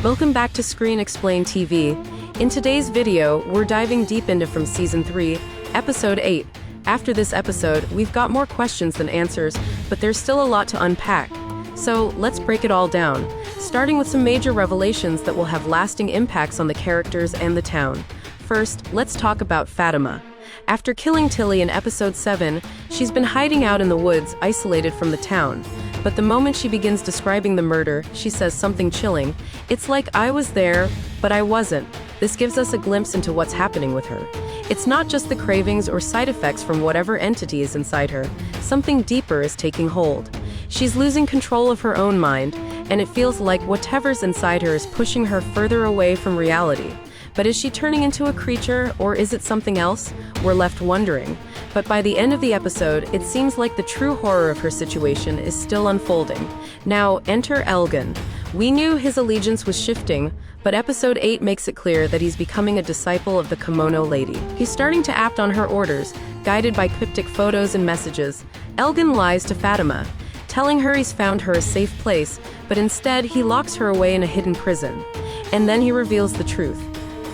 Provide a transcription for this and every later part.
Welcome back to Screen Explain TV. In today's video, we're diving deep into from Season 3, Episode 8. After this episode, we've got more questions than answers, but there's still a lot to unpack. So, let's break it all down, starting with some major revelations that will have lasting impacts on the characters and the town. First, let's talk about Fatima. After killing Tilly in Episode 7, she's been hiding out in the woods, isolated from the town. But the moment she begins describing the murder, she says something chilling. It's like I was there, but I wasn't. This gives us a glimpse into what's happening with her. It's not just the cravings or side effects from whatever entity is inside her. Something deeper is taking hold. She's losing control of her own mind, and it feels like whatever's inside her is pushing her further away from reality. But is she turning into a creature, or is it something else? We're left wondering. But by the end of the episode, it seems like the true horror of her situation is still unfolding. Now, enter Elgin. We knew his allegiance was shifting, but Episode 8 makes it clear that he's becoming a disciple of the Kimono Lady. He's starting to act on her orders, guided by cryptic photos and messages. Elgin lies to Fatima, telling her he's found her a safe place, but instead he locks her away in a hidden prison. And then he reveals the truth.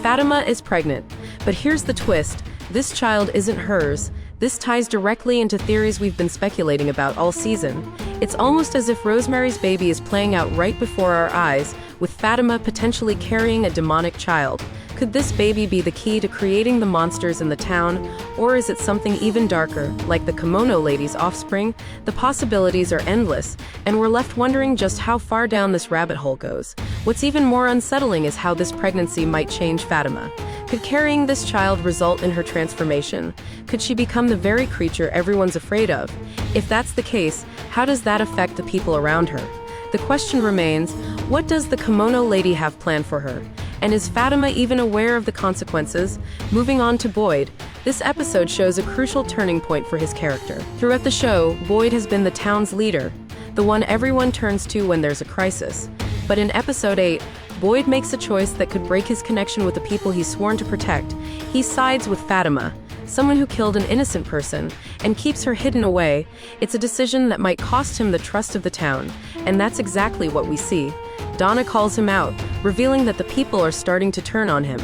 Fatima is pregnant, but here's the twist. This child isn't hers. This ties directly into theories we've been speculating about all season. It's almost as if Rosemary's Baby is playing out right before our eyes, with Fatima potentially carrying a demonic child. Could this baby be the key to creating the monsters in the town, or is it something even darker, like the Kimono Lady's offspring? The possibilities are endless, and we're left wondering just how far down this rabbit hole goes. What's even more unsettling is how this pregnancy might change Fatima. Could carrying this child result in her transformation? Could she become the very creature everyone's afraid of? If that's the case, how does that affect the people around her? The question remains, what does the Kimono Lady have planned for her? And is Fatima even aware of the consequences? Moving on to Boyd, this episode shows a crucial turning point for his character. Throughout the show, Boyd has been the town's leader, the one everyone turns to when there's a crisis. But in Episode 8, Boyd makes a choice that could break his connection with the people he's sworn to protect. He sides with Fatima, someone who killed an innocent person, and keeps her hidden away. It's a decision that might cost him the trust of the town, and that's exactly what we see. Donna calls him out, revealing that the people are starting to turn on him.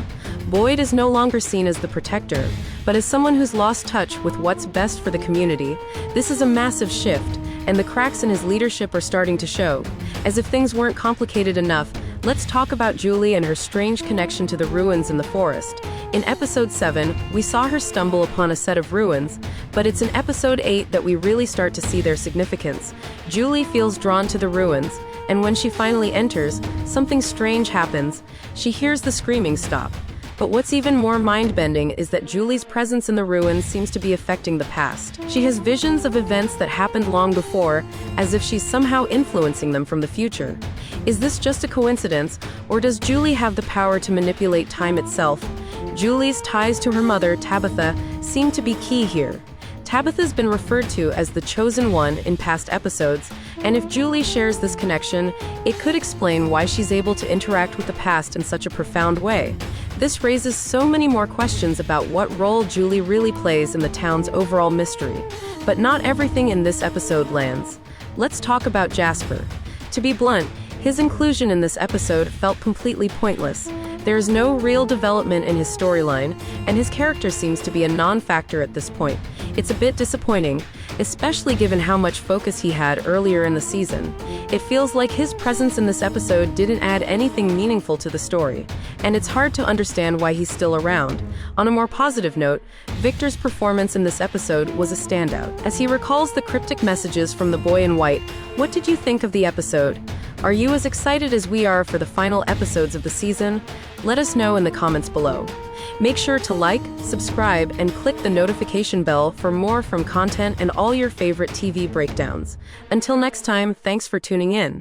Boyd is no longer seen as the protector, but as someone who's lost touch with what's best for the community. This is a massive shift, and the cracks in his leadership are starting to show. As if things weren't complicated enough, let's talk about Julie and her strange connection to the ruins in the forest. In Episode 7, we saw her stumble upon a set of ruins, but it's in Episode 8 that we really start to see their significance. Julie feels drawn to the ruins, and when she finally enters, something strange happens. She hears the screaming stop. But what's even more mind-bending is that Julie's presence in the ruins seems to be affecting the past. She has visions of events that happened long before, as if she's somehow influencing them from the future. Is this just a coincidence, or does Julie have the power to manipulate time itself? Julie's ties to her mother, Tabitha, seem to be key here. Tabitha's been referred to as the Chosen One in past episodes, and if Julie shares this connection, it could explain why she's able to interact with the past in such a profound way. This raises so many more questions about what role Julie really plays in the town's overall mystery. But not everything in this episode lands. Let's talk about Jasper. To be blunt, his inclusion in this episode felt completely pointless. There's no real development in his storyline, and his character seems to be a non-factor at this point. It's a bit disappointing, especially given how much focus he had earlier in the season. It feels like his presence in this episode didn't add anything meaningful to the story, and it's hard to understand why he's still around. On a more positive note, Victor's performance in this episode was a standout. As he recalls the cryptic messages from the boy in white, what did you think of the episode? Are you as excited as we are for the final episodes of the season? Let us know in the comments below. Make sure to like, subscribe, and click the notification bell for more from content and all your favorite TV breakdowns. Until next time, thanks for tuning in.